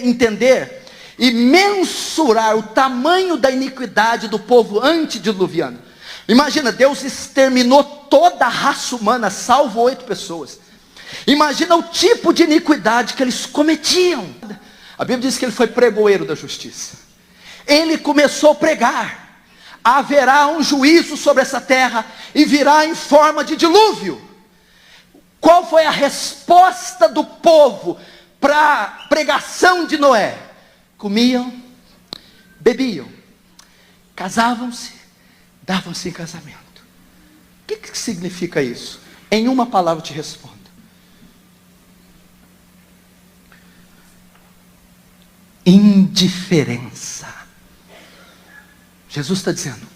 entender e mensurar o tamanho da iniquidade do povo antediluviano. Imagina, Deus exterminou toda a raça humana, salvo 8 pessoas. Imagina o tipo de iniquidade que eles cometiam. A Bíblia diz que ele foi pregoeiro da justiça. Ele começou a pregar: haverá um juízo sobre essa terra e virá em forma de dilúvio. Qual foi a resposta do povo para a pregação de Noé? Comiam, bebiam, casavam-se, davam-se em casamento. O que significa isso? Em uma palavra eu te respondo: indiferença. Jesus está dizendo: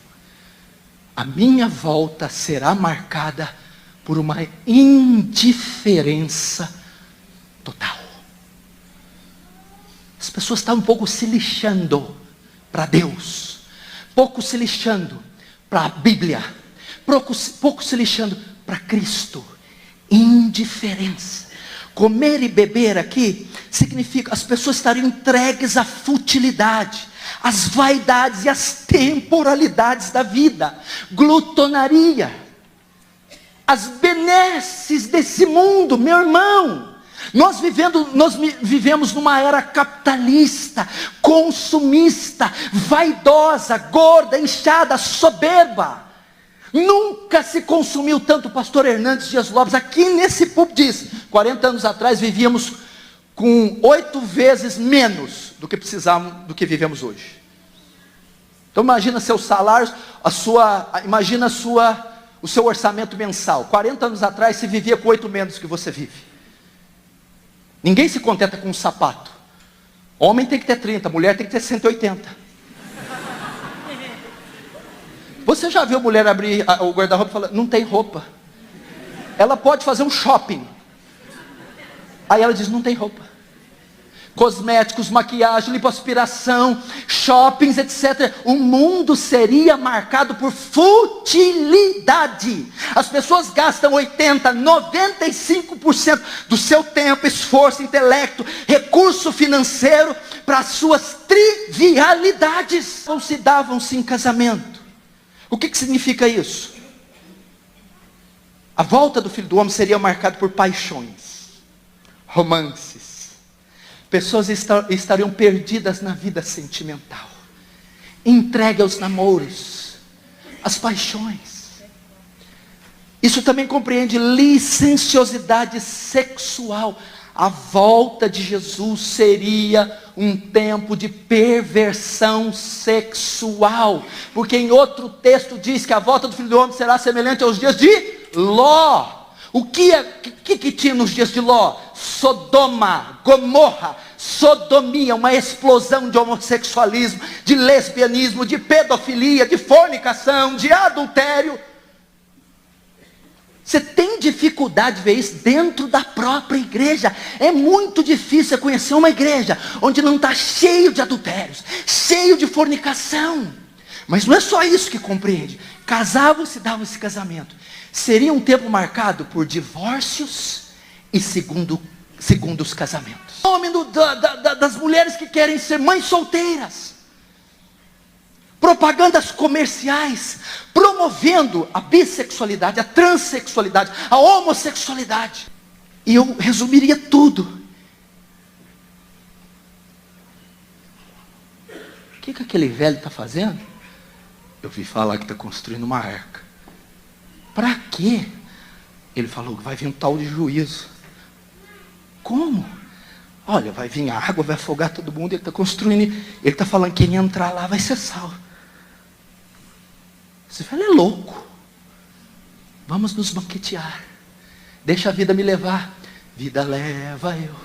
a minha volta será marcada por uma indiferença total. As pessoas estão um pouco se lixando para Deus, pouco se lixando para a Bíblia, pouco se lixando para Cristo. Indiferença. Comer e beber aqui significa as pessoas estariam entregues à futilidade, às vaidades e às temporalidades da vida, glutonaria, as benesses desse mundo. Meu irmão, nós vivemos numa era capitalista, consumista, vaidosa, gorda, inchada, soberba. Nunca se consumiu tanto. O pastor Hernandes Dias Lopes, aqui nesse púlpito, diz: 40 anos atrás vivíamos com 8 vezes menos do que precisávamos, do que vivemos hoje. Então imagina seus salários, o seu orçamento mensal. 40 anos atrás se vivia com 8 menos do que você vive. Ninguém se contenta com um sapato. Homem tem que ter 30, mulher tem que ter 180. Você já viu mulher abrir o guarda-roupa e falar: não tem roupa? Ela pode fazer um shopping. Aí ela diz: não tem roupa. Cosméticos, maquiagem, lipoaspiração, shoppings, etc. O mundo seria marcado por futilidade. As pessoas gastam 80%, 95% do seu tempo, esforço, intelecto, recurso financeiro para as suas trivialidades. Não se davam-se em casamento. O que significa isso? A volta do Filho do Homem seria marcada por paixões, romances. Pessoas estariam perdidas na vida sentimental, entregue aos namoros, às paixões. Isso também compreende licenciosidade sexual. A volta de Jesus seria um tempo de perversão sexual, porque em outro texto diz que a volta do Filho do Homem será semelhante aos dias de Ló. O que tinha nos dias de Ló? Sodoma, Gomorra, sodomia, uma explosão de homossexualismo, de lesbianismo, de pedofilia, de fornicação, de adultério. Você tem dificuldade de ver isso dentro da própria igreja. É muito difícil conhecer uma igreja onde não está cheio de adultérios, cheio de fornicação. Mas não é só isso que compreende. Casavam-se, davam-se casamento. Seria um tempo marcado por divórcios e segundos casamentos. O nome das mulheres que querem ser mães solteiras. Propagandas comerciais promovendo a bissexualidade, a transexualidade, a homossexualidade. E eu resumiria tudo. O que aquele velho está fazendo? Eu vi falar que está construindo uma arca. Para quê? Ele falou que vai vir um tal de juízo. Como? Olha, vai vir água, vai afogar todo mundo. Ele está construindo, ele está falando que quem entrar lá vai ser salvo. Você fala: é louco. Vamos nos banquetear. Deixa a vida me levar. Vida leva eu.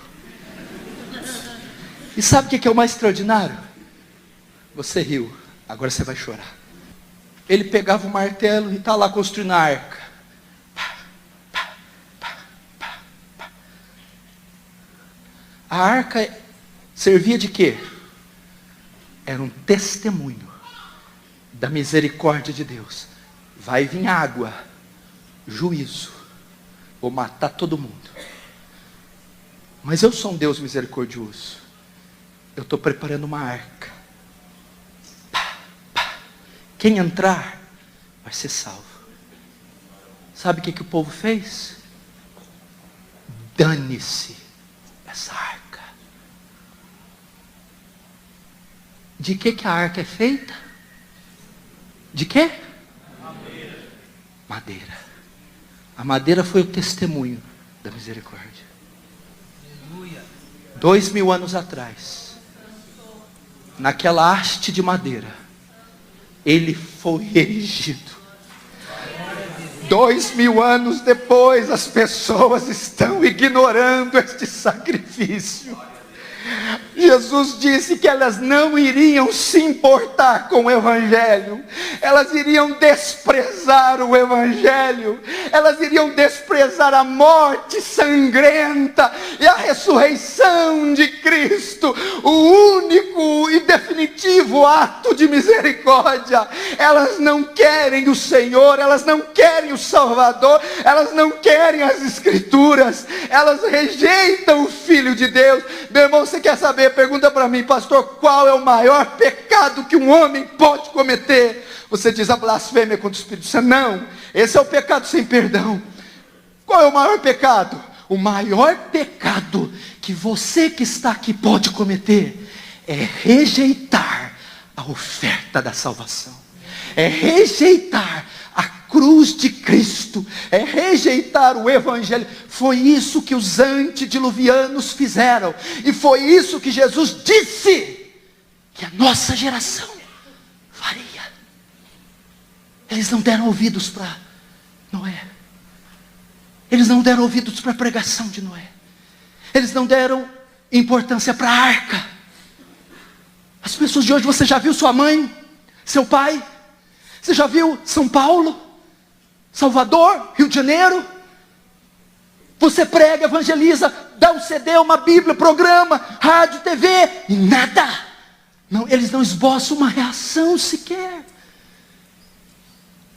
E sabe o que é o mais extraordinário? Você riu, agora você vai chorar. Ele pegava o martelo e está lá construindo a arca. A arca servia de quê? Era um testemunho da misericórdia de Deus. Vai vir água, juízo, vou matar todo mundo. Mas eu sou um Deus misericordioso. eu estou preparando uma arca. Pá, pá. Quem entrar vai ser salvo. Sabe o que o povo fez? Dane-se essa arca. De que a arca é feita? De quê? Madeira. A madeira foi o testemunho da misericórdia. 2000 anos atrás, naquela haste de madeira, ele foi erigido. 2000 anos depois, as pessoas estão ignorando este sacrifício. Jesus disse que elas não iriam se importar com o Evangelho, elas iriam desprezar o Evangelho, elas iriam desprezar a morte sangrenta e a ressurreição de Cristo, o único e definitivo ato de misericórdia. Elas não querem o Senhor, elas não querem o Salvador, elas não querem as Escrituras, elas rejeitam o Filho de Deus. Meu irmão, você quer saber? Pergunta para mim, pastor, qual é o maior pecado que um homem pode cometer? Você diz a blasfêmia contra o Espírito Santo. Não, esse é o pecado sem perdão. Qual é o maior pecado? O maior pecado que você que está aqui pode cometer é rejeitar a oferta da salvação, é rejeitar a cruz de Cristo, é rejeitar o Evangelho. Foi isso que os antediluvianos fizeram, e foi isso que Jesus disse que a nossa geração faria. Eles não deram ouvidos para Noé, eles não deram ouvidos para a pregação de Noé, eles não deram importância para a arca. As pessoas de hoje, você já viu sua mãe, seu pai? Você já viu São Paulo, Salvador, Rio de Janeiro? Você prega, evangeliza, dá um CD, uma Bíblia, programa, rádio, TV, e nada. Não, eles não esboçam uma reação sequer.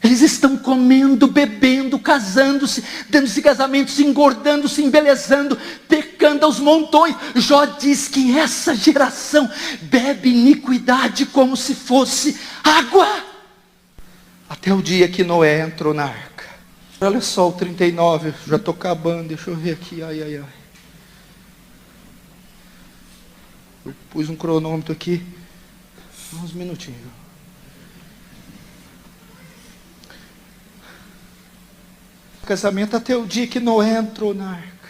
Eles estão comendo, bebendo, casando-se, dando-se casamentos, engordando-se, embelezando, pecando aos montões. Jó diz que essa geração bebe iniquidade como se fosse água. Até o dia que Noé entrou na arca. Olha só o 39, já estou acabando, deixa eu ver aqui, ai. Eu pus um cronômetro aqui, uns minutinhos. Casamento até o dia que Noé entrou na arca.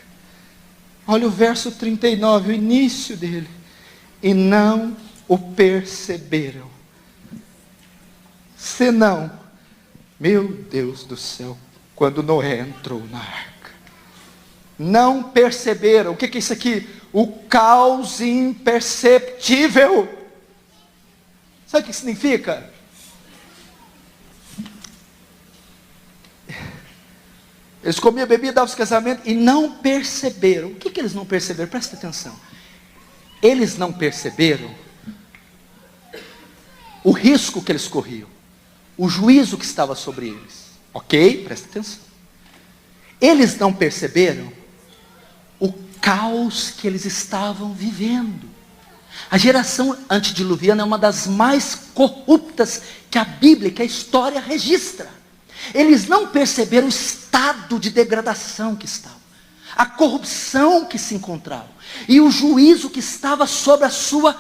Olha o verso 39, o início dele. E não o perceberam, senão, meu Deus do céu, quando Noé entrou na arca. Não perceberam. O que é isso aqui? O caos imperceptível. Sabe o que significa? Eles comiam bebida, davam os casamentos e não perceberam. O que eles não perceberam? Presta atenção. Eles não perceberam o risco que eles corriam, o juízo que estava sobre eles. Ok? Presta atenção. Eles não perceberam o caos que eles estavam vivendo. A geração antediluviana é uma das mais corruptas que a Bíblia, que a história registra. Eles não perceberam o estado de degradação que estavam, a corrupção que se encontravam, e o juízo que estava sobre a sua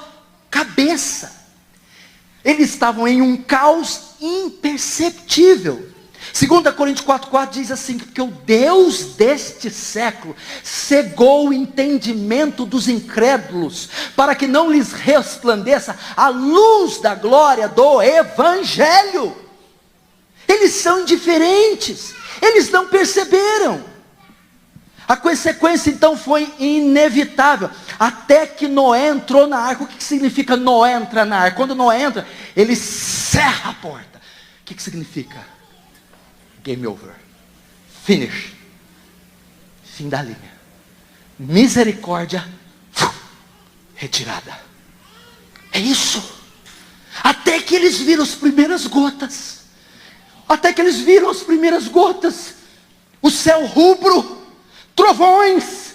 cabeça. Eles estavam em um caos imperceptível. 2 Coríntios 4,4 diz assim, porque o Deus deste século cegou o entendimento dos incrédulos, para que não lhes resplandeça a luz da glória do Evangelho. Eles são indiferentes, eles não perceberam. A consequência então foi inevitável, até que Noé entrou na arca. O que significa Noé entrar na arca? Quando Noé entra, ele cerra a porta. O que significa? Game over, finish, fim da linha, misericórdia, retirada. É isso. Até que eles viram as primeiras gotas, o céu rubro, trovões,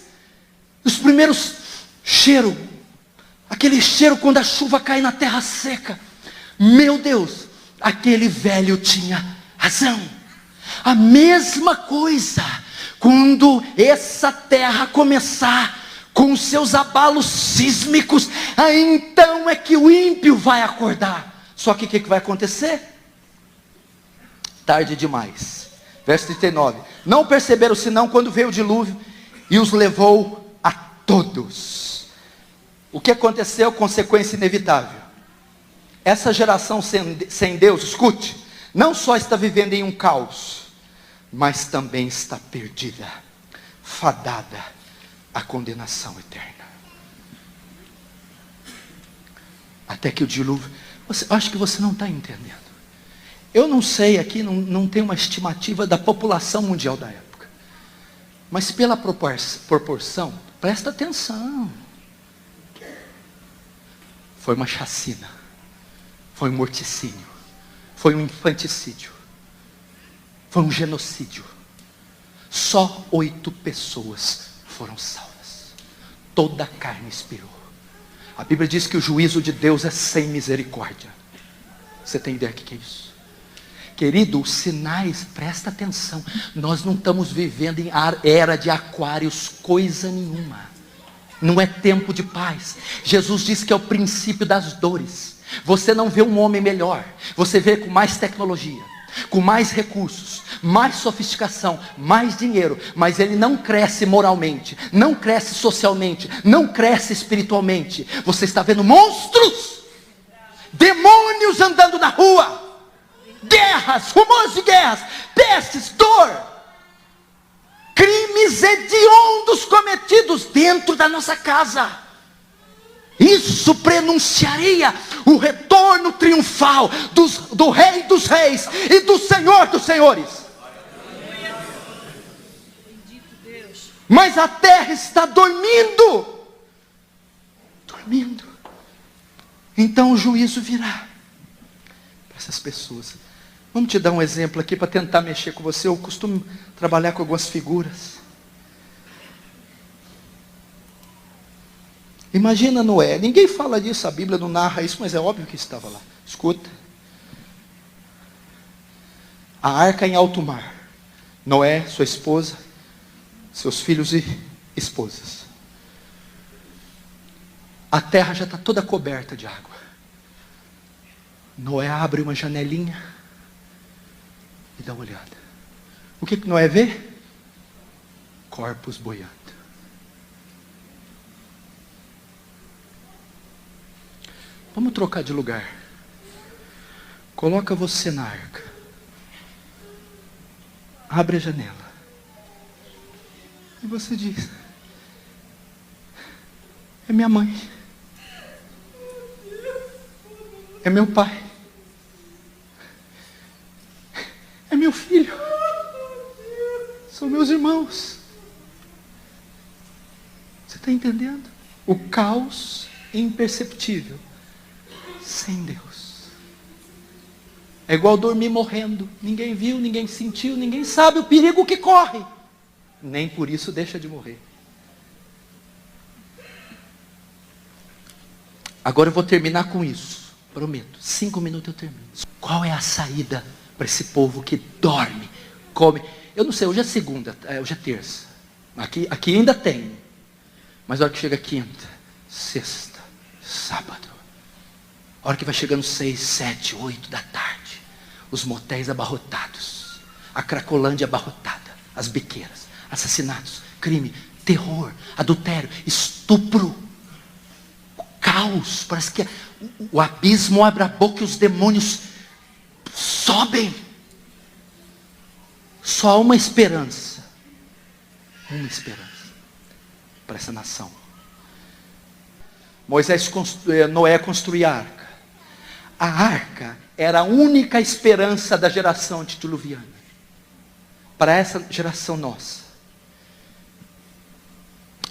os primeiros cheiros, aquele cheiro quando a chuva cai na terra seca. Meu Deus, aquele velho tinha razão. A mesma coisa, quando essa terra começar com os seus abalos sísmicos, aí então é que o ímpio vai acordar. Só que o que vai acontecer? Tarde demais. Verso 39. Não perceberam senão quando veio o dilúvio e os levou a todos. O que aconteceu? Consequência inevitável. Essa geração sem Deus, escute, não só está vivendo em um caos, mas também está perdida, fadada à condenação eterna. Até que o dilúvio... acho que você não está entendendo. Eu não sei, aqui não tem uma estimativa da população mundial da época. Mas pela proporção, presta atenção. Foi uma chacina. Foi um morticínio. Foi um infanticídio. Foi um genocídio. Só 8 pessoas foram salvas. Toda a carne expirou. A Bíblia diz que o juízo de Deus é sem misericórdia. Você tem ideia do que é isso? Querido, os sinais, presta atenção. Nós não estamos vivendo em era de aquários, coisa nenhuma. Não é tempo de paz. Jesus disse que é o princípio das dores. Você não vê um homem melhor. Você vê com mais tecnologia, com mais recursos, mais sofisticação, mais dinheiro, mas ele não cresce moralmente, não cresce socialmente, não cresce espiritualmente. Você está vendo monstros, demônios andando na rua, guerras, rumores de guerras, pestes, dor, crimes hediondos cometidos dentro da nossa casa. Isso prenunciaria o retorno triunfal do Rei dos Reis e do Senhor dos Senhores. Mas a terra está dormindo. Dormindo. Então o juízo virá para essas pessoas. Vamos te dar um exemplo aqui para tentar mexer com você. Eu costumo trabalhar com algumas figuras. Imagina Noé. Ninguém fala disso, a Bíblia não narra isso, mas é óbvio que estava lá. Escuta. A arca em alto mar. Noé, sua esposa, seus filhos e esposas. A terra já está toda coberta de água. Noé abre uma janelinha e dá uma olhada. O que Noé vê? Corpos boiando. Vamos trocar de lugar. Coloca você na arca. Abre a janela. E você diz: é minha mãe. É meu pai. É meu filho. São meus irmãos. Você está entendendo? O caos imperceptível. Sem Deus. É igual dormir morrendo. Ninguém viu, ninguém sentiu, ninguém sabe o perigo que corre. Nem por isso deixa de morrer. Agora eu vou terminar com isso. Prometo. 5 minutos eu termino. Qual é a saída para esse povo que dorme, come? Eu não sei, hoje é segunda, hoje é terça. Aqui ainda tem. Mas a hora que chega quinta, sexta, sábado. A hora que vai chegando 6, 7, 8 da tarde. Os motéis abarrotados. A Cracolândia abarrotada. As biqueiras. Assassinatos. Crime. Terror. Adultério. Estupro. O caos. Parece que o abismo abre a boca e os demônios sobem. Só há uma esperança. Uma esperança. Para essa nação. Noé construiu a arca. A arca era a única esperança da geração antediluviana. Para essa geração nossa.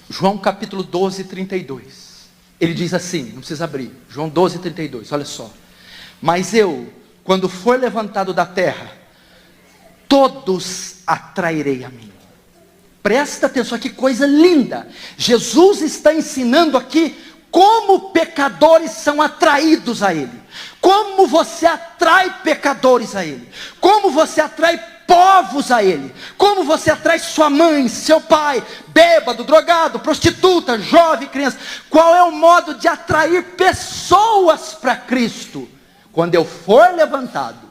João capítulo 12, 32. Ele diz assim, não precisa abrir. João 12, 32, olha só. Mas eu, quando for levantado da terra, todos atrairei a mim. Presta atenção, que coisa linda. Jesus está ensinando aqui como pecadores são atraídos a Ele. Como você atrai pecadores a Ele. Como você atrai povos a Ele. Como você atrai sua mãe, seu pai, bêbado, drogado, prostituta, jovem, criança. Qual é o modo de atrair pessoas para Cristo? Quando eu for levantado.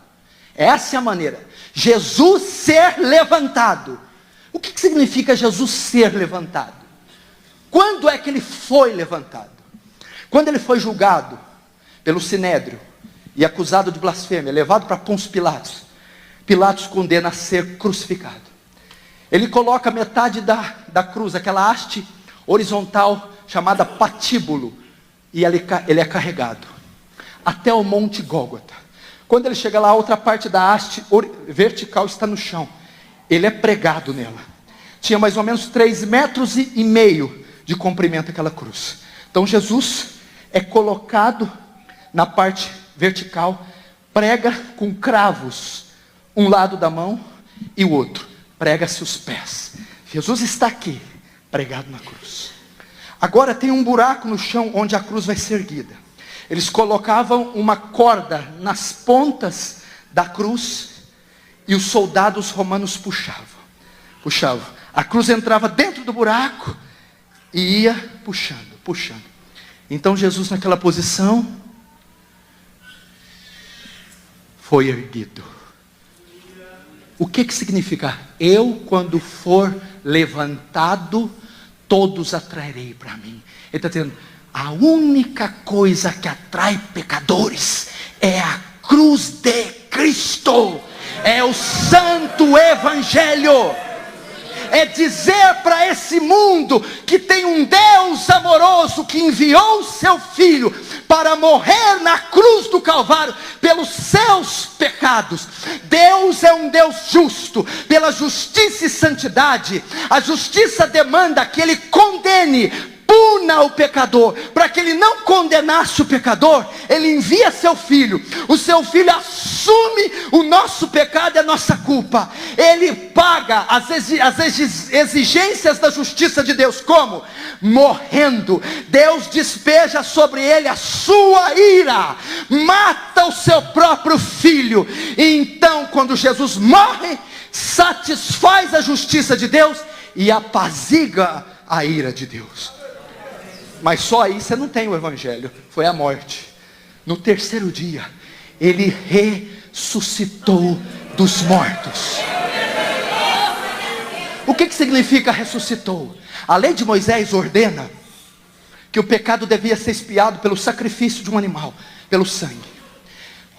Essa é a maneira. Jesus ser levantado. O que significa Jesus ser levantado? Quando é que Ele foi levantado? Quando Ele foi julgado pelo Sinédrio e acusado de blasfêmia, levado para Pôncio Pilatos. Pilatos condena a ser crucificado. Ele coloca metade da cruz, aquela haste horizontal chamada patíbulo, e ele é carregado até o Monte Gólgota. Quando ele chega lá, a outra parte da haste vertical está no chão. Ele é pregado nela. Tinha mais ou menos 3,5 metros de comprimento aquela cruz. Então Jesus é colocado na parte vertical, prega com cravos, um lado da mão e o outro. Prega-se os pés. Jesus está aqui, pregado na cruz. Agora tem um buraco no chão onde a cruz vai ser erguida. Eles colocavam uma corda nas pontas da cruz e os soldados romanos puxavam. A cruz entrava dentro do buraco e ia puxando. Então Jesus naquela posição foi erguido. O que significa? Eu, quando for levantado, todos atrairei para mim. Ele está dizendo, a única coisa que atrai pecadores é a cruz de Cristo. É o santo evangelho. É dizer para esse mundo que tem um Deus amoroso que enviou o seu Filho para morrer na cruz do Calvário pelos seus pecados. Deus é um Deus justo. Pela justiça e santidade, a justiça demanda que Ele condene, puna o pecador. Para que Ele não condenasse o pecador, Ele envia seu Filho. O seu Filho assume o nosso pecado e a nossa culpa. Ele paga as exigências da justiça de Deus. Como? Morrendo. Deus despeja sobre Ele a sua ira. Mata o seu próprio Filho. E então, quando Jesus morre, satisfaz a justiça de Deus e apazigua a ira de Deus. Mas só aí você não tem o evangelho. Foi a morte. No terceiro dia, Ele ressuscitou dos mortos. O que significa ressuscitou? A lei de Moisés ordena que o pecado devia ser expiado pelo sacrifício de um animal, pelo sangue.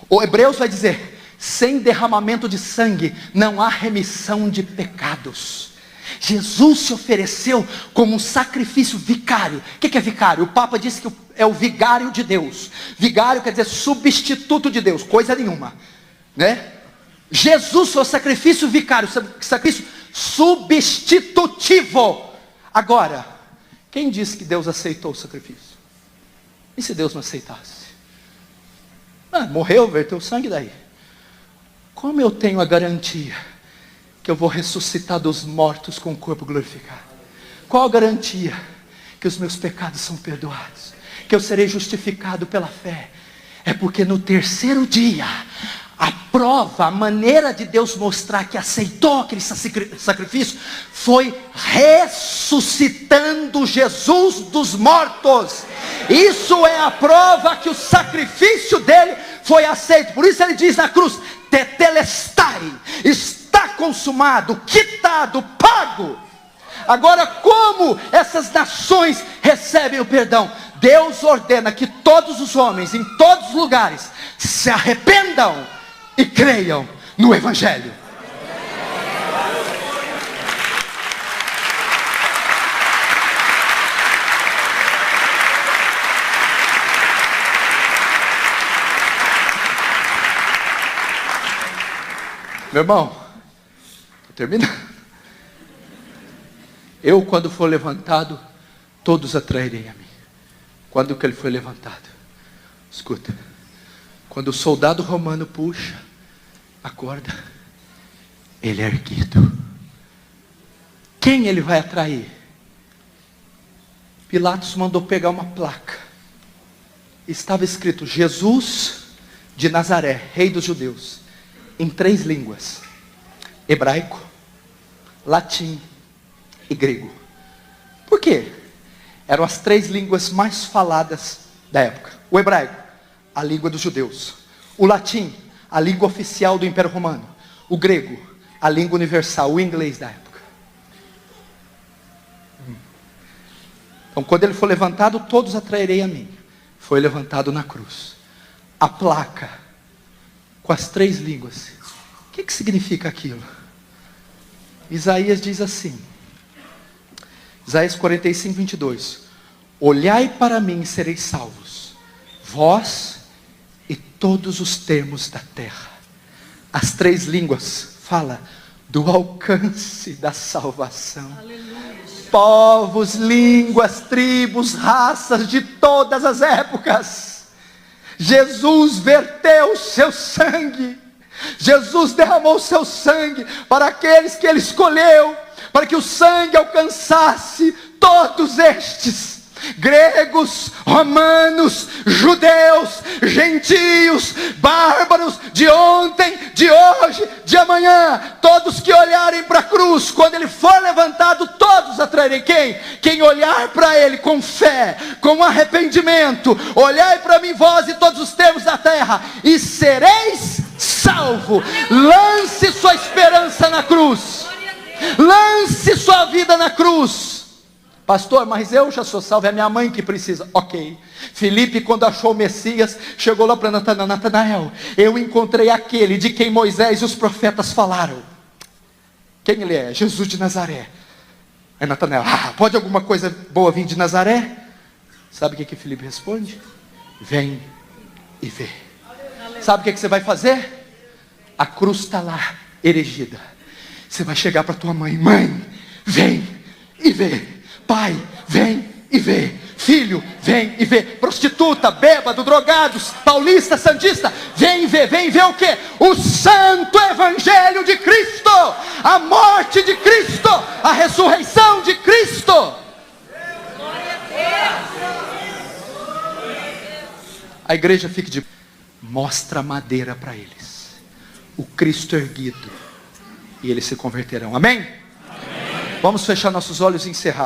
O Hebreus vai dizer, sem derramamento de sangue não há remissão de pecados. Jesus se ofereceu como um sacrifício vicário. O que é vicário? O Papa disse que é o vigário de Deus. Vigário quer dizer substituto de Deus, coisa nenhuma, né? Jesus foi o sacrifício vicário, sacrifício substitutivo. Agora, quem disse que Deus aceitou o sacrifício? E se Deus não aceitasse? Morreu, verteu sangue daí. Como eu tenho a garantia que eu vou ressuscitar dos mortos com o corpo glorificado? Qual a garantia que os meus pecados são perdoados? Que eu serei justificado pela fé? É porque no terceiro dia, a prova, a maneira de Deus mostrar que aceitou aquele sacrifício, foi ressuscitando Jesus dos mortos. Isso é a prova que o sacrifício dele foi aceito. Por isso ele diz na cruz, tetelestai, está consumado, quitado, pago. Agora, como essas nações recebem o perdão? Deus ordena que todos os homens, em todos os lugares, se arrependam e creiam no evangelho. Meu irmão, terminando. Eu, quando for levantado, todos atrairei a mim. Quando que ele foi levantado? Escuta. Quando o soldado romano puxa a corda, ele é erguido. Quem ele vai atrair? Pilatos mandou pegar uma placa estava escrito Jesus de Nazaré, rei dos judeus, em 3 línguas: hebraico, latim e grego. Por quê? Eram as 3 línguas mais faladas da época. O hebraico, a língua dos judeus. O latim, a língua oficial do Império Romano. O grego, a língua universal, o inglês da época. Então, quando ele for levantado, todos atrairei a mim. Foi levantado na cruz. A placa com as 3 línguas. O que significa aquilo? Isaías diz assim, Isaías 45, 22. Olhai para mim e sereis salvos, vós e todos os termos da terra. As 3 línguas fala do alcance da salvação. Aleluia. Povos, línguas, tribos, raças de todas as épocas. Jesus verteu o seu sangue. Jesus derramou o seu sangue para aqueles que ele escolheu, para que o sangue alcançasse todos estes. Gregos, romanos, judeus, gentios, bárbaros, de ontem, de hoje, de amanhã, todos que olharem para a cruz, quando ele for levantado, todos atrairem quem? Quem olhar para ele com fé, com arrependimento. Olhai para mim vós e todos os termos da terra, e sereis salvo. Lance sua esperança na cruz, lance sua vida na cruz. Pastor, mas eu já sou salvo, é minha mãe que precisa. Ok. Filipe, quando achou o Messias, chegou lá para Natanael. Eu encontrei aquele de quem Moisés e os profetas falaram. Quem ele é? Jesus de Nazaré. Aí Natanael, pode alguma coisa boa vir de Nazaré? Sabe o que Filipe responde? Vem e vê. Sabe o que você vai fazer? A cruz está lá, erigida. Você vai chegar para tua mãe. Mãe, vem e vê. Pai, vem e vê. Filho, vem e vê. Prostituta, bêbado, drogados, paulista, santista, vem e vê o quê? O santo evangelho de Cristo, a morte de Cristo, a ressurreição de Cristo. A igreja fica de... Mostra a madeira para eles, o Cristo erguido, e eles se converterão. Amém? Amém. Vamos fechar nossos olhos e encerrar.